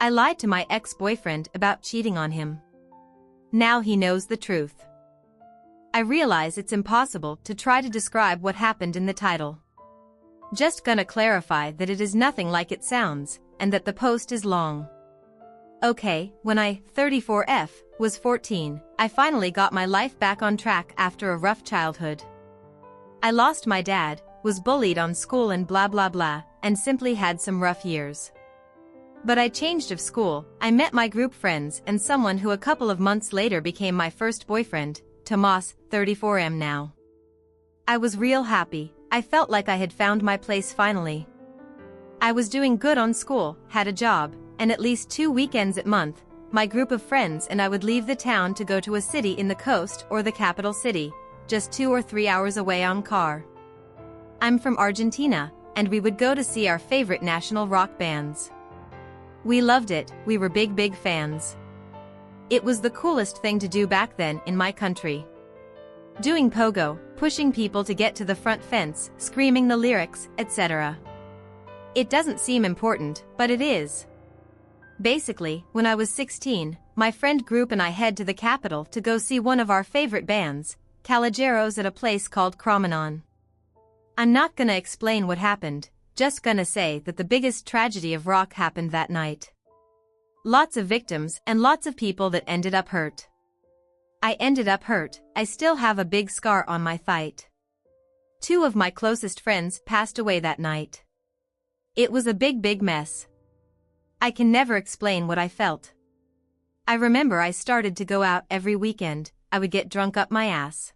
I lied to my ex-boyfriend about cheating on him. Now he knows the truth. I realize it's impossible to try to describe what happened in the title. Just gonna clarify that it is nothing like it sounds, and that the post is long. Okay, when I, 34F, was 14, I finally got my life back on track after a rough childhood. I lost my dad, was bullied on school and blah blah blah, and simply had some rough years. But I changed of school, I met my group friends and someone who a couple of months later became my first boyfriend, Tomas, 34M now. I was real happy, I felt like I had found my place finally. I was doing good on school, had a job, and at least 2 weekends a month, my group of friends and I would leave the town to go to a city in the coast or the capital city, just 2 or 3 hours away on car. I'm from Argentina, and we would go to see our favorite national rock bands. We loved it, we were big fans. It was the coolest thing to do back then in my country. Doing pogo, pushing people to get to the front fence, screaming the lyrics, etc. It doesn't seem important, but it is. Basically, when I was 16, my friend group and I head to the capital to go see one of our favorite bands, Caballeros, at a place called Cromanon. I'm not gonna explain what happened, just gonna say that the biggest tragedy of rock happened that night. Lots of victims and lots of people that ended up hurt. I ended up hurt, I still have a big scar on my thigh. 2 of my closest friends passed away that night. It was a big mess. I can never explain what I felt. I remember I started to go out every weekend, I would get drunk up my ass.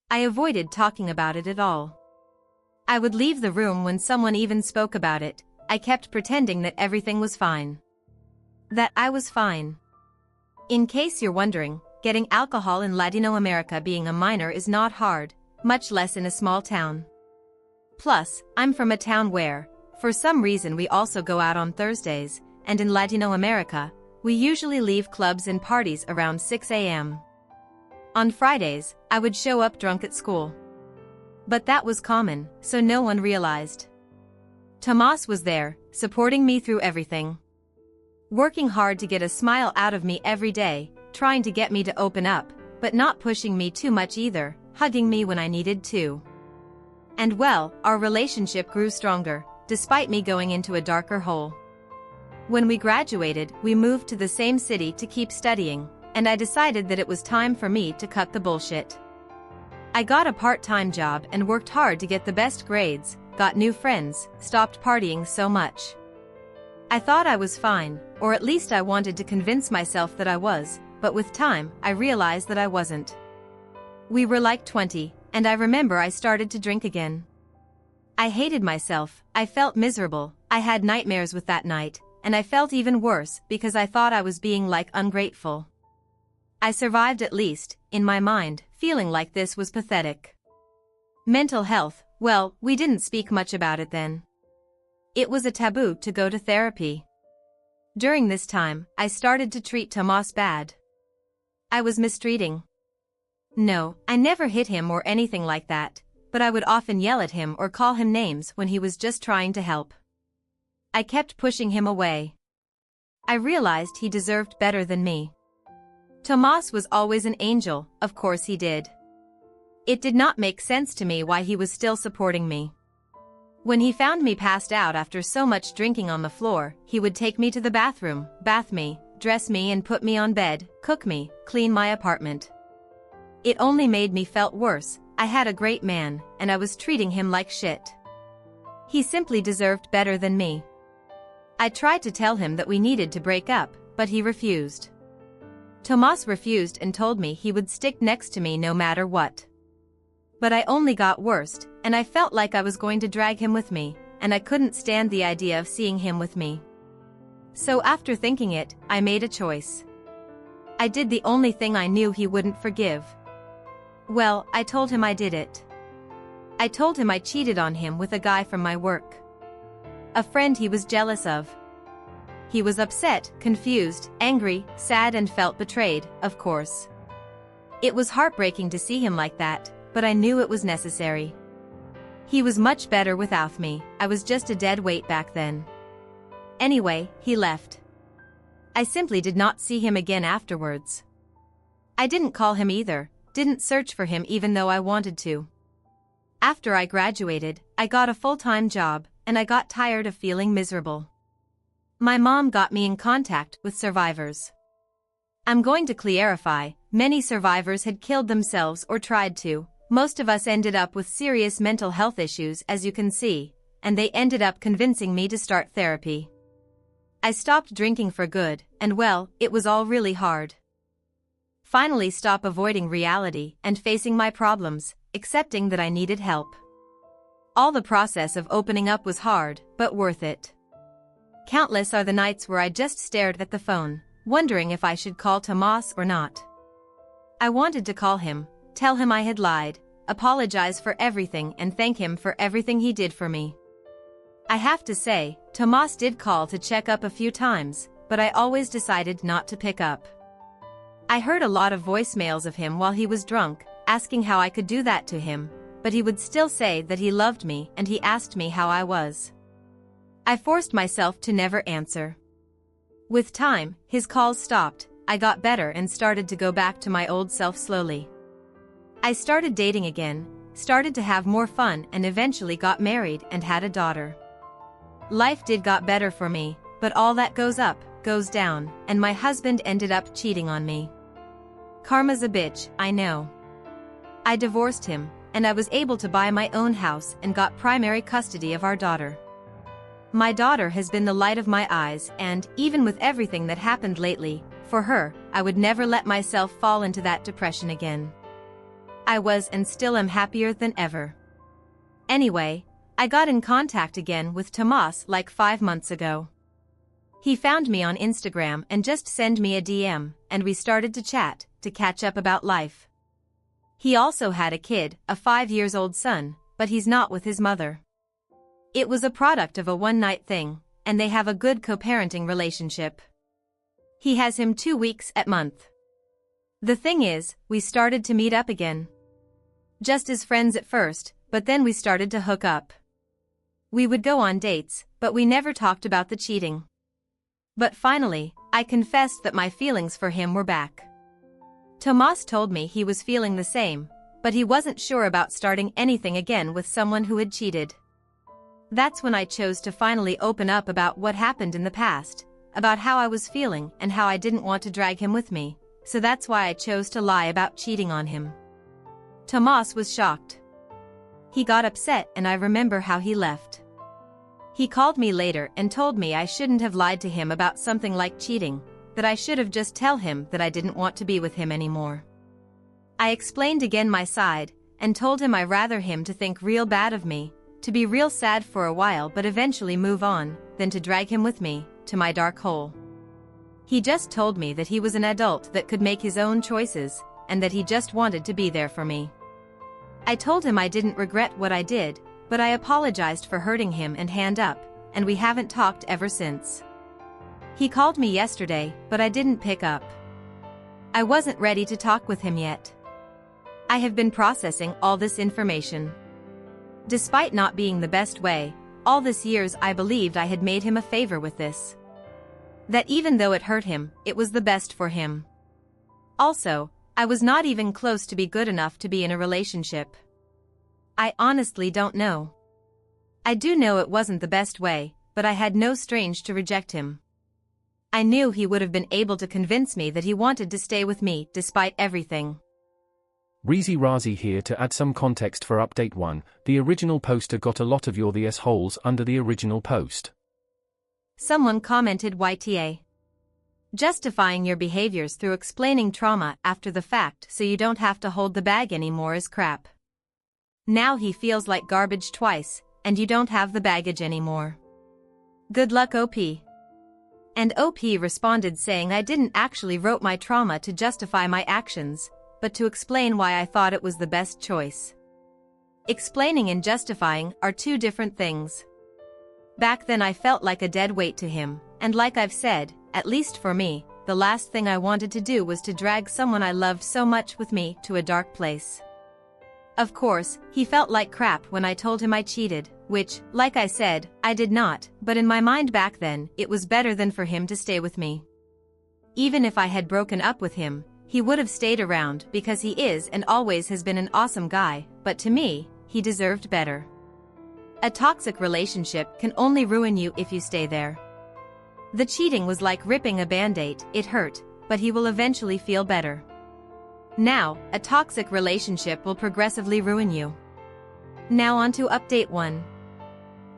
I avoided talking about it at all. I would leave the room when someone even spoke about it, I kept pretending that everything was fine. That I was fine. In case you're wondering, getting alcohol in Latino America being a minor is not hard, much less in a small town. Plus, I'm from a town where, for some reason, we also go out on Thursdays, and in Latino America, we usually leave clubs and parties around 6 a.m. On Fridays, I would show up drunk at school. But that was common, so no one realized. Tomas was there, supporting me through everything. Working hard to get a smile out of me every day, trying to get me to open up, but not pushing me too much either, hugging me when I needed to. And well, our relationship grew stronger, despite me going into a darker hole. When we graduated, we moved to the same city to keep studying, and I decided that it was time for me to cut the bullshit. I got a part-time job and worked hard to get the best grades, got new friends, stopped partying so much. I thought I was fine, or at least I wanted to convince myself that I was, but with time, I realized that I wasn't. We were like 20, and I remember I started to drink again. I hated myself, I felt miserable, I had nightmares with that night, and I felt even worse because I thought I was being like ungrateful. I survived at least, in my mind, feeling like this was pathetic. Mental health, well, we didn't speak much about it then. It was a taboo to go to therapy. During this time, I started to treat Tomas bad. I was mistreating. No, I never hit him or anything like that, but I would often yell at him or call him names when he was just trying to help. I kept pushing him away. I realized he deserved better than me. Tomas was always an angel, of course he did. It did not make sense to me why he was still supporting me. When he found me passed out after so much drinking on the floor, he would take me to the bathroom, bath me, dress me and put me on bed, cook me, clean my apartment. It only made me felt worse. I had a great man, and I was treating him like shit. He simply deserved better than me. I tried to tell him that we needed to break up, but he refused. Tomas refused and told me he would stick next to me no matter what. But I only got worse, and I felt like I was going to drag him with me, and I couldn't stand the idea of seeing him with me. So after thinking it, I made a choice. I did the only thing I knew he wouldn't forgive. Well, I told him I did it. I told him I cheated on him with a guy from my work. A friend he was jealous of. He was upset, confused, angry, sad and felt betrayed, of course. It was heartbreaking to see him like that, but I knew it was necessary. He was much better without me, I was just a dead weight back then. Anyway, he left. I simply did not see him again afterwards. I didn't call him either, didn't search for him even though I wanted to. After I graduated, I got a full-time job, and I got tired of feeling miserable. My mom got me in contact with survivors. I'm going to clarify, many survivors had killed themselves or tried to. Most of us ended up with serious mental health issues, as you can see, and they ended up convincing me to start therapy. I stopped drinking for good, and well, it was all really hard. Finally stop avoiding reality and facing my problems, accepting that I needed help. All the process of opening up was hard, but worth it. Countless are the nights where I just stared at the phone, wondering if I should call Tomas or not. I wanted to call him, tell him I had lied, apologize for everything and thank him for everything he did for me. I have to say, Tomas did call to check up a few times, but I always decided not to pick up. I heard a lot of voicemails of him while he was drunk, asking how I could do that to him, but he would still say that he loved me and he asked me how I was. I forced myself to never answer. With time, his calls stopped, I got better and started to go back to my old self slowly. I started dating again, started to have more fun and eventually got married and had a daughter. Life did got better for me, but all that goes up, goes down, and my husband ended up cheating on me. Karma's a bitch, I know. I divorced him, and I was able to buy my own house and got primary custody of our daughter. My daughter has been the light of my eyes and, even with everything that happened lately, for her, I would never let myself fall into that depression again. I was and still am happier than ever. Anyway, I got in contact again with Tomas like 5 months ago. He found me on Instagram and just sent me a DM, and we started to chat, to catch up about life. He also had a kid, a 5-year-old son, but he's not with his mother. It was a product of a one-night thing, and they have a good co-parenting relationship. He has him 2 weeks a month. The thing is, we started to meet up again. Just as friends at first, but then we started to hook up. We would go on dates, but we never talked about the cheating. But finally, I confessed that my feelings for him were back. Tomas told me he was feeling the same, but he wasn't sure about starting anything again with someone who had cheated. That's when I chose to finally open up about what happened in the past, about how I was feeling and how I didn't want to drag him with me, so that's why I chose to lie about cheating on him. Tomas was shocked. He got upset and I remember how he left. He called me later and told me I shouldn't have lied to him about something like cheating, that I should have just tell him that I didn't want to be with him anymore. I explained again my side, and told him I rather him to think real bad of me, to be real sad for a while but eventually move on, than to drag him with me, to my dark hole. He just told me that he was an adult that could make his own choices, and that he just wanted to be there for me. I told him I didn't regret what I did, but I apologized for hurting him and hand up, and we haven't talked ever since. He called me yesterday, but I didn't pick up. I wasn't ready to talk with him yet. I have been processing all this information. Despite not being the best way, all this years I believed I had made him a favor with this. That even though it hurt him, it was the best for him. Also, I was not even close to be good enough to be in a relationship. I honestly don't know. I do know it wasn't the best way, but I had no strength to reject him. I knew he would have been able to convince me that he wanted to stay with me despite everything. Reezy Razi here to add some context for update 1, the original poster got a lot of your the s-holes under the original post. Someone commented YTA. Justifying your behaviors through explaining trauma after the fact so you don't have to hold the bag anymore is crap. Now he feels like garbage twice, and you don't have the baggage anymore. Good luck OP. And OP responded saying I didn't actually wrote my trauma to justify my actions, but to explain why I thought it was the best choice. Explaining and justifying are two different things. Back then I felt like a dead weight to him, and like I've said, at least for me, the last thing I wanted to do was to drag someone I loved so much with me to a dark place. Of course, he felt like crap when I told him I cheated, which, like I said, I did not, but in my mind back then, it was better than for him to stay with me. Even if I had broken up with him, he would have stayed around because he is and always has been an awesome guy, but to me, he deserved better. A toxic relationship can only ruin you if you stay there. The cheating was like ripping a band-aid, it hurt, but he will eventually feel better. Now, a toxic relationship will progressively ruin you. Now on to update 1.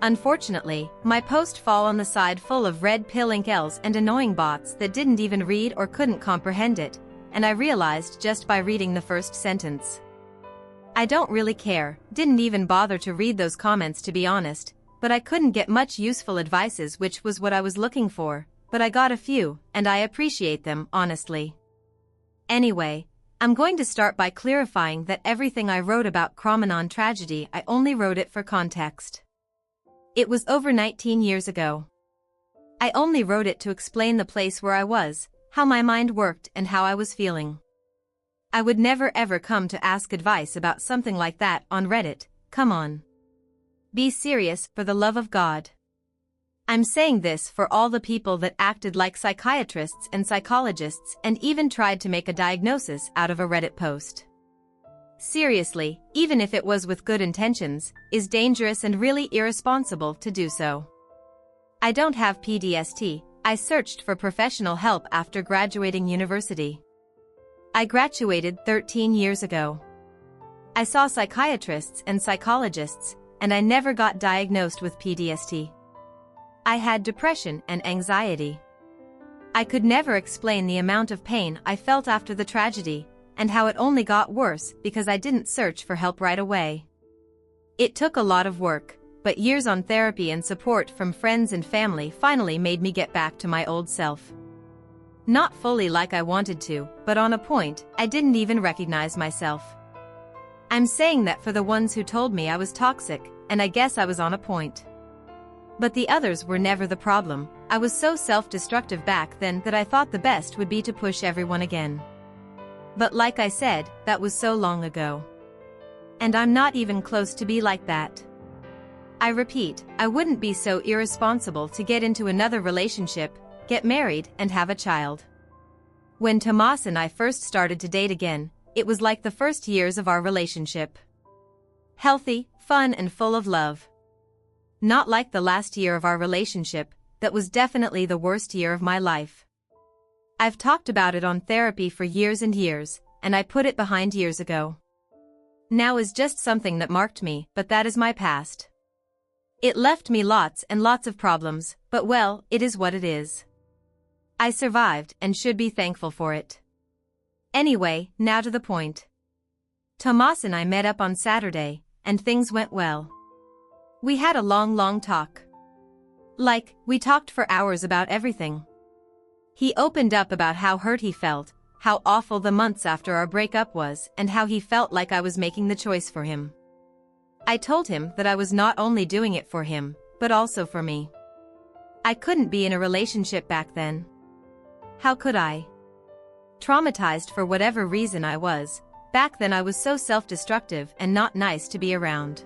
Unfortunately, my post fall on the side full of red pill incels and annoying bots that didn't even read or couldn't comprehend it, and I realized just by reading the first sentence. I don't really care, didn't even bother to read those comments to be honest, but I couldn't get much useful advices, which was what I was looking for, but I got a few, and I appreciate them, honestly. Anyway, I'm going to start by clarifying that everything I wrote about Cramanon tragedy, I only wrote it for context. It was over 19 years ago. I only wrote it to explain the place where I was, how my mind worked and how I was feeling. I would never ever come to ask advice about something like that on Reddit, come on. Be serious, for the love of God. I'm saying this for all the people that acted like psychiatrists and psychologists and even tried to make a diagnosis out of a Reddit post. Seriously, even if it was with good intentions, is dangerous and really irresponsible to do so. I don't have PTSD, I searched for professional help after graduating university. I graduated 13 years ago. I saw psychiatrists and psychologists, and I never got diagnosed with PTSD. I had depression and anxiety. I could never explain the amount of pain I felt after the tragedy, and how it only got worse because I didn't search for help right away. It took a lot of work, but years on therapy and support from friends and family finally made me get back to my old self. Not fully like I wanted to, but on a point, I didn't even recognize myself. I'm saying that for the ones who told me I was toxic, and I guess I was on a point. But the others were never the problem. I was so self-destructive back then that I thought the best would be to push everyone again. But like I said, that was so long ago. And I'm not even close to be like that. I repeat, I wouldn't be so irresponsible to get into another relationship, get married, and have a child. When Tomas and I first started to date again, it was like the first years of our relationship. Healthy, fun, and full of love. Not like the last year of our relationship, that was definitely the worst year of my life. I've talked about it on therapy for years and years, and I put it behind years ago. Now is just something that marked me, but that is my past. It left me lots and lots of problems, but well, it is what it is. I survived and should be thankful for it. Anyway, now to the point. Tomas and I met up on Saturday, and things went well. We had a long talk. Like, we talked for hours about everything. He opened up about how hurt he felt, how awful the months after our breakup was, and how he felt like I was making the choice for him. I told him that I was not only doing it for him, but also for me. I couldn't be in a relationship back then. How could I? Traumatized for whatever reason I was, back then I was so self-destructive and not nice to be around.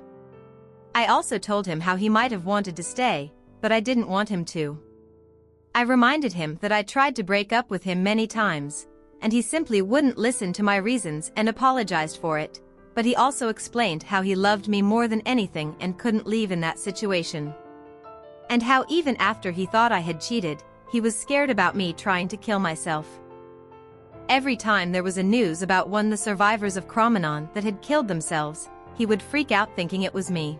I also told him how he might have wanted to stay, but I didn't want him to. I reminded him that I tried to break up with him many times, and he simply wouldn't listen to my reasons and apologized for it, but he also explained how he loved me more than anything and couldn't leave in that situation. And how even after he thought I had cheated, he was scared about me trying to kill myself. Every time there was a news about one of the survivors of Cramanon that had killed themselves, he would freak out thinking it was me.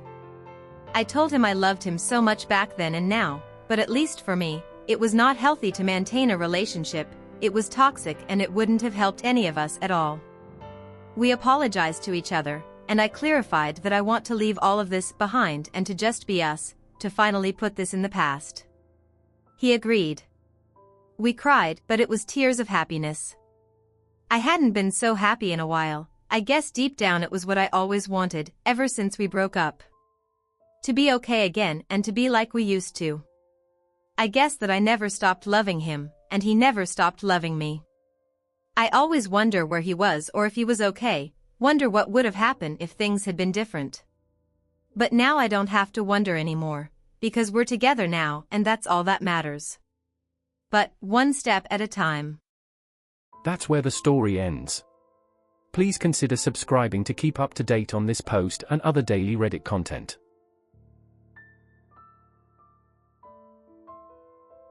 I told him I loved him so much back then and now, but at least for me, it was not healthy to maintain a relationship, it was toxic and it wouldn't have helped any of us at all. We apologized to each other, and I clarified that I want to leave all of this behind and to just be us, to finally put this in the past. He agreed. We cried, but it was tears of happiness. I hadn't been so happy in a while. I guess deep down it was what I always wanted, ever since we broke up. To be okay again and to be like we used to. I guess that I never stopped loving him, and he never stopped loving me. I always wonder where he was or if he was okay, wonder what would have happened if things had been different. But now I don't have to wonder anymore, because we're together now and that's all that matters. but one step at a time. That's where the story ends. Please consider subscribing to keep up to date on this post and other daily Reddit content.